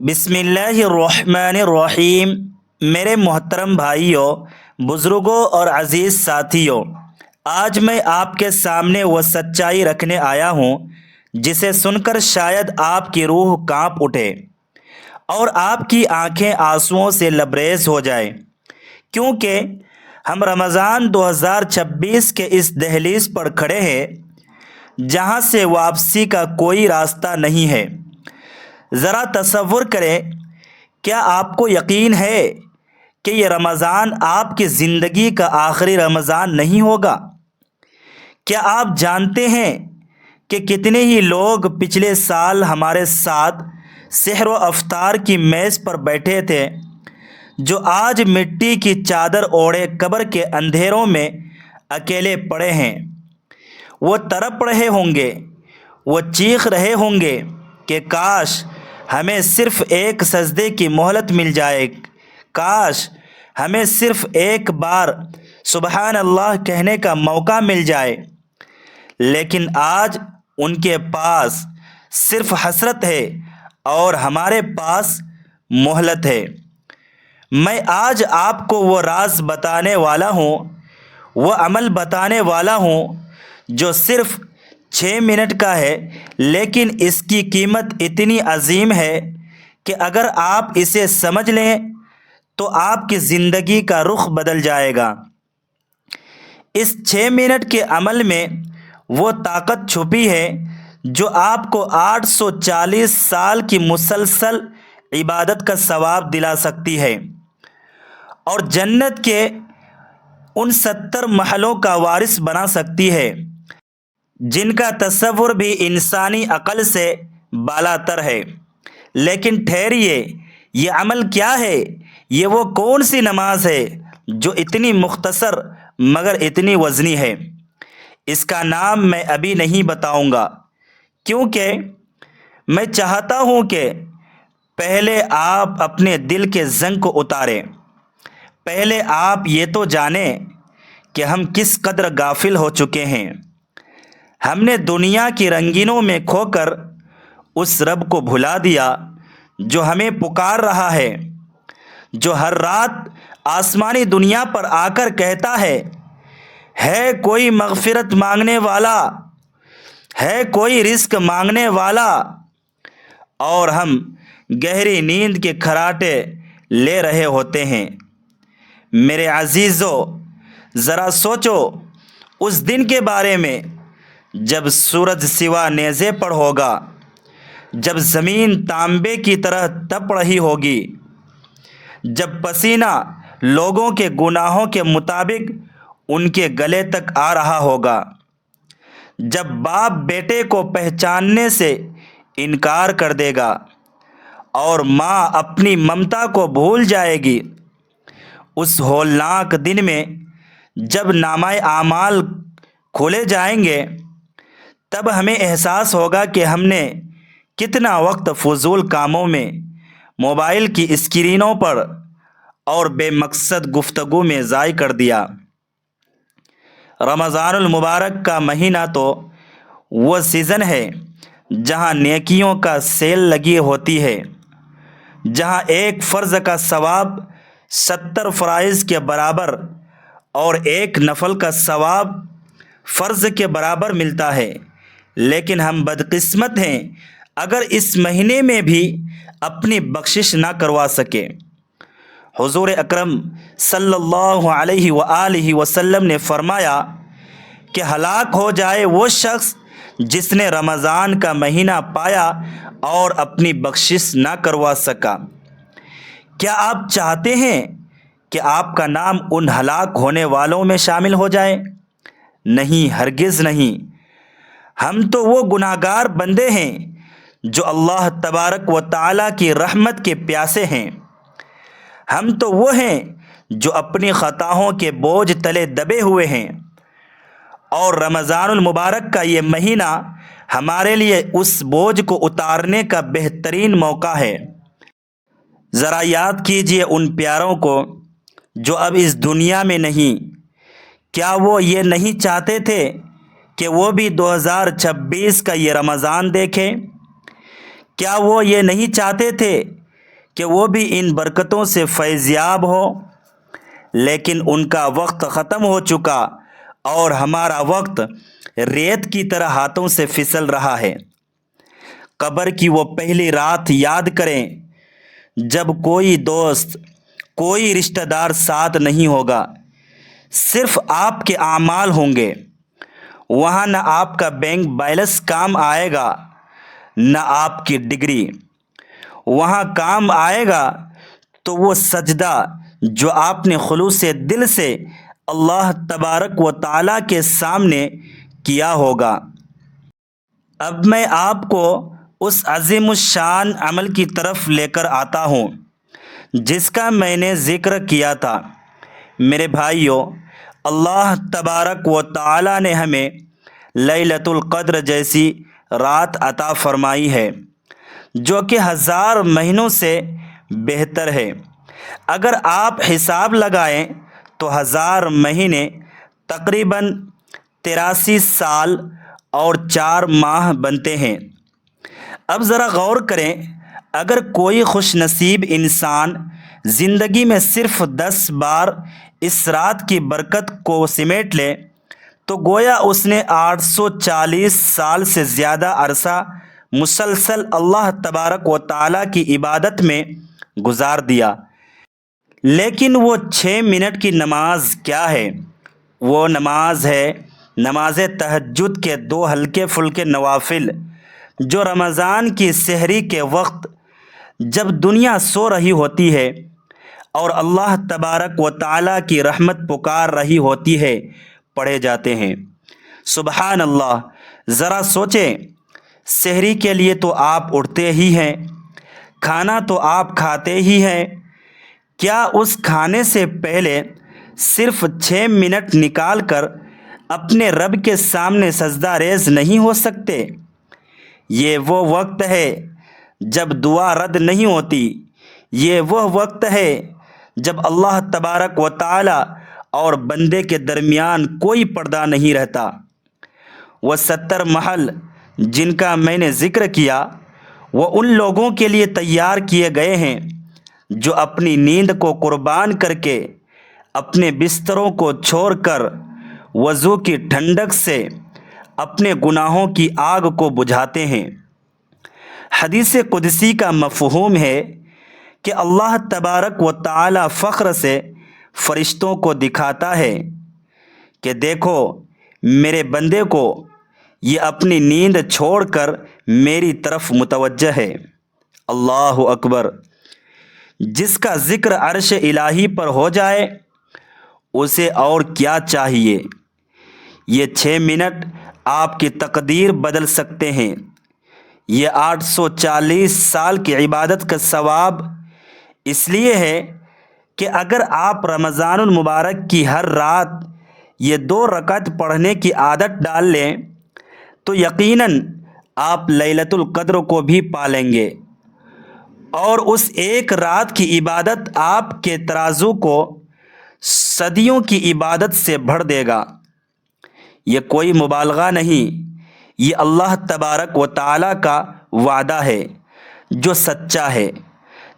بسم اللہ الرحمن الرحیم۔ میرے محترم بھائیوں، بزرگوں اور عزیز ساتھیوں، آج میں آپ کے سامنے وہ سچائی رکھنے آیا ہوں جسے سن کر شاید آپ کی روح کانپ اٹھے اور آپ کی آنکھیں آنسوؤں سے لبریز ہو جائیں، کیونکہ ہم رمضان 2026 کے اس دہلیز پر کھڑے ہیں جہاں سے واپسی کا کوئی راستہ نہیں ہے۔ ذرا تصور کریں، کیا آپ کو یقین ہے کہ یہ رمضان آپ کی زندگی کا آخری رمضان نہیں ہوگا؟ کیا آپ جانتے ہیں کہ کتنے ہی لوگ پچھلے سال ہمارے ساتھ سحر و افطار کی میز پر بیٹھے تھے، جو آج مٹی کی چادر اوڑھے قبر کے اندھیروں میں اکیلے پڑے ہیں؟ وہ تڑپ رہے ہوں گے، وہ چیخ رہے ہوں گے کہ کاش ہمیں صرف ایک سجدے کی مہلت مل جائے، کاش ہمیں صرف ایک بار سبحان اللہ کہنے کا موقع مل جائے۔ لیکن آج ان کے پاس صرف حسرت ہے اور ہمارے پاس مہلت ہے۔ میں آج آپ کو وہ راز بتانے والا ہوں، وہ عمل بتانے والا ہوں جو صرف 6 منٹ کا ہے، لیکن اس کی قیمت اتنی عظیم ہے کہ اگر آپ اسے سمجھ لیں تو آپ کی زندگی کا رخ بدل جائے گا۔ اس 6 منٹ کے عمل میں وہ طاقت چھپی ہے جو آپ کو 840 سال کی مسلسل عبادت کا ثواب دلا سکتی ہے اور جنت کے ان 70 محلوں کا وارث بنا سکتی ہے جن کا تصور بھی انسانی عقل سے بالاتر ہے۔ لیکن ٹھہریے، یہ عمل کیا ہے؟ یہ وہ کون سی نماز ہے جو اتنی مختصر مگر اتنی وزنی ہے؟ اس کا نام میں ابھی نہیں بتاؤں گا، کیونکہ میں چاہتا ہوں کہ پہلے آپ اپنے دل کے زنگ کو اتاریں۔ پہلے آپ یہ تو جانیں کہ ہم کس قدر غافل ہو چکے ہیں۔ ہم نے دنیا کی رنگینوں میں کھو کر اس رب کو بھلا دیا جو ہمیں پکار رہا ہے، جو ہر رات آسمانی دنیا پر آ کر کہتا ہے کوئی مغفرت مانگنے والا، ہے کوئی رزق مانگنے والا، اور ہم گہری نیند کے کھراٹے لے رہے ہوتے ہیں۔ میرے عزیزو، ذرا سوچو اس دن کے بارے میں جب سورج سوا نیزے پر ہوگا، جب زمین تانبے کی طرح تپ رہی ہوگی، جب پسینہ لوگوں کے گناہوں کے مطابق ان کے گلے تک آ رہا ہوگا، جب باپ بیٹے کو پہچاننے سے انکار کر دے گا اور ماں اپنی ممتا کو بھول جائے گی۔ اس ہولناک دن میں جب نامہ اعمال کھولے جائیں گے، تب ہمیں احساس ہوگا کہ ہم نے کتنا وقت فضول کاموں میں، موبائل کی اسکرینوں پر اور بے مقصد گفتگو میں ضائع کر دیا۔ رمضان المبارک کا مہینہ تو وہ سیزن ہے جہاں نیکیوں کا سیل لگی ہوتی ہے، جہاں ایک فرض کا ثواب 70 فرائض کے برابر اور ایک نفل کا ثواب فرض کے برابر ملتا ہے۔ لیکن ہم بدقسمت ہیں اگر اس مہینے میں بھی اپنی بخشش نہ کروا سکے۔ حضور اکرم صلی اللہ علیہ وآلہ وسلم نے فرمایا کہ ہلاک ہو جائے وہ شخص جس نے رمضان کا مہینہ پایا اور اپنی بخشش نہ کروا سکا۔ کیا آپ چاہتے ہیں کہ آپ کا نام ان ہلاک ہونے والوں میں شامل ہو جائے؟ نہیں، ہرگز نہیں۔ ہم تو وہ گناہگار بندے ہیں جو اللہ تبارک و تعالیٰ کی رحمت کے پیاسے ہیں۔ ہم تو وہ ہیں جو اپنی خطاؤں کے بوجھ تلے دبے ہوئے ہیں، اور رمضان المبارک کا یہ مہینہ ہمارے لیے اس بوجھ کو اتارنے کا بہترین موقع ہے۔ ذرا یاد کیجئے ان پیاروں کو جو اب اس دنیا میں نہیں۔ کیا وہ یہ نہیں چاہتے تھے کہ وہ بھی 2026 کا یہ رمضان دیکھیں؟ کیا وہ یہ نہیں چاہتے تھے کہ وہ بھی ان برکتوں سے فیض یاب ہو، لیکن ان کا وقت ختم ہو چکا اور ہمارا وقت ریت کی طرح ہاتھوں سے پھسل رہا ہے۔ قبر کی وہ پہلی رات یاد کریں جب کوئی دوست، کوئی رشتہ دار ساتھ نہیں ہوگا، صرف آپ کے اعمال ہوں گے۔ وہاں نہ آپ کا بینک بیلنس کام آئے گا، نہ آپ کی ڈگری۔ وہاں کام آئے گا تو وہ سجدہ جو آپ نے خلوص دل سے اللہ تبارک و تعالیٰ کے سامنے کیا ہوگا۔ اب میں آپ کو اس عظیم الشان عمل کی طرف لے کر آتا ہوں جس کا میں نے ذکر کیا تھا۔ میرے بھائیوں، اللہ تبارک و تعالیٰ نے ہمیں لیلۃ القدر جیسی رات عطا فرمائی ہے جو کہ 1000 مہینوں سے بہتر ہے۔ اگر آپ حساب لگائیں تو 1000 مہینے تقریباً 83 سال اور 4 ماہ بنتے ہیں۔ اب ذرا غور کریں، اگر کوئی خوش نصیب انسان زندگی میں صرف 10 بار اس رات کی برکت کو سمیٹ لے تو گویا اس نے 840 سال سے زیادہ عرصہ مسلسل اللہ تبارک و تعالیٰ کی عبادت میں گزار دیا۔ لیکن وہ 6 منٹ کی نماز کیا ہے؟ وہ نماز ہے نماز تہجد کے 2 ہلکے پھلکے نوافل جو رمضان کی سحری کے وقت جب دنیا سو رہی ہوتی ہے اور اللہ تبارک و تعالیٰ کی رحمت پکار رہی ہوتی ہے پڑھے جاتے ہیں۔ سبحان اللہ! ذرا سوچیں، سحری کے لیے تو آپ اٹھتے ہی ہیں، کھانا تو آپ کھاتے ہی ہیں، کیا اس کھانے سے پہلے صرف 6 منٹ نکال کر اپنے رب کے سامنے سجدہ ریز نہیں ہو سکتے؟ یہ وہ وقت ہے جب دعا رد نہیں ہوتی، یہ وہ وقت ہے جب اللہ تبارک و تعالی اور بندے کے درمیان کوئی پردہ نہیں رہتا۔ وہ 70 محل جن کا میں نے ذکر کیا وہ ان لوگوں کے لیے تیار کیے گئے ہیں جو اپنی نیند کو قربان کر کے اپنے بستروں کو چھوڑ کر وضو کی ٹھنڈک سے اپنے گناہوں کی آگ کو بجھاتے ہیں۔ حدیث قدسی کا مفہوم ہے کہ اللہ تبارک و تعالی فخر سے فرشتوں کو دکھاتا ہے کہ دیکھو میرے بندے کو، یہ اپنی نیند چھوڑ کر میری طرف متوجہ ہے۔ اللہ اکبر! جس کا ذکر عرش الہی پر ہو جائے اسے اور کیا چاہیے؟ یہ 6 منٹ آپ کی تقدیر بدل سکتے ہیں۔ یہ 840 سال کی عبادت کا ثواب اس لیے ہے کہ اگر آپ رمضان المبارک کی ہر رات یہ 2 رکعت پڑھنے کی عادت ڈال لیں تو یقیناً آپ لیلۃ القدر کو بھی پا لیں گے، اور اس ایک رات کی عبادت آپ کے ترازو کو صدیوں کی عبادت سے بھر دے گا۔ یہ کوئی مبالغہ نہیں، یہ اللہ تبارک و تعالیٰ کا وعدہ ہے جو سچا ہے۔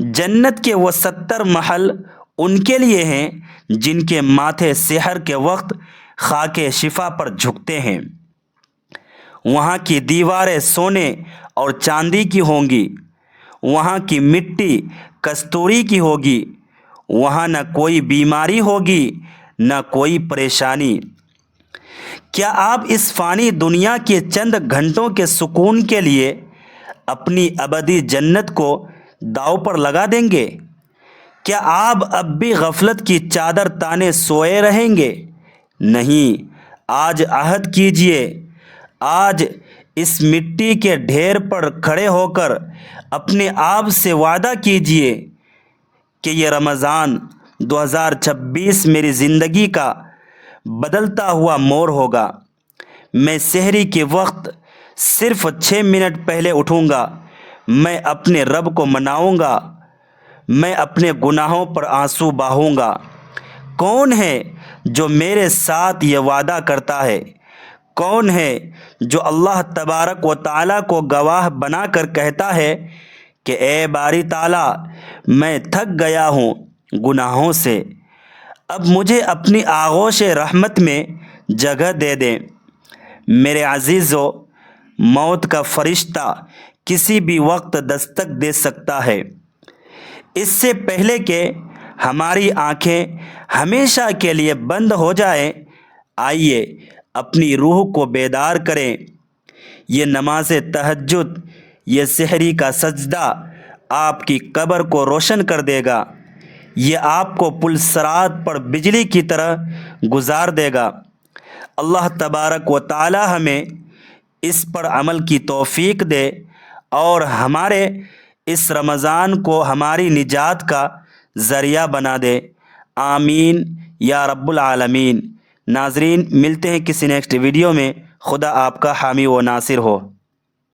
جنت کے وہ 70 محل ان کے لیے ہیں جن کے ماتھے سحر کے وقت خاک شفا پر جھکتے ہیں۔ وہاں کی دیواریں سونے اور چاندی کی ہوں گی، وہاں کی مٹی کستوری کی ہوگی، وہاں نہ کوئی بیماری ہوگی نہ کوئی پریشانی۔ کیا آپ اس فانی دنیا کے چند گھنٹوں کے سکون کے لیے اپنی ابدی جنت کو داؤ پر لگا دیں گے؟ کیا آپ اب بھی غفلت کی چادر تانے سوئے رہیں گے؟ نہیں، آج عہد کیجئے، آج اس مٹی کے ڈھیر پر کھڑے ہو کر اپنے آپ سے وعدہ کیجئے کہ یہ رمضان 2026 میری زندگی کا بدلتا ہوا موڑ ہوگا۔ میں سحری کے وقت صرف 6 منٹ پہلے اٹھوں گا، میں اپنے رب کو مناؤں گا، میں اپنے گناہوں پر آنسو بہاؤں گا۔ کون ہے جو میرے ساتھ یہ وعدہ کرتا ہے؟ کون ہے جو اللہ تبارک و تعالیٰ کو گواہ بنا کر کہتا ہے کہ اے باری تعالیٰ میں تھک گیا ہوں گناہوں سے، اب مجھے اپنی آغوش رحمت میں جگہ دے دیں۔ میرے عزیزو، موت کا فرشتہ کسی بھی وقت دستک دے سکتا ہے۔ اس سے پہلے کہ ہماری آنکھیں ہمیشہ کے لیے بند ہو جائیں، آئیے اپنی روح کو بیدار کریں۔ یہ نماز تہجد، یہ سحری کا سجدہ آپ کی قبر کو روشن کر دے گا، یہ آپ کو پل صراط پر بجلی کی طرح گزار دے گا۔ اللہ تبارک و تعالی ہمیں اس پر عمل کی توفیق دے اور ہمارے اس رمضان کو ہماری نجات کا ذریعہ بنا دے۔ آمین یا رب العالمین۔ ناظرین، ملتے ہیں کسی نیکسٹ ویڈیو میں۔ خدا آپ کا حامی و ناصر ہو۔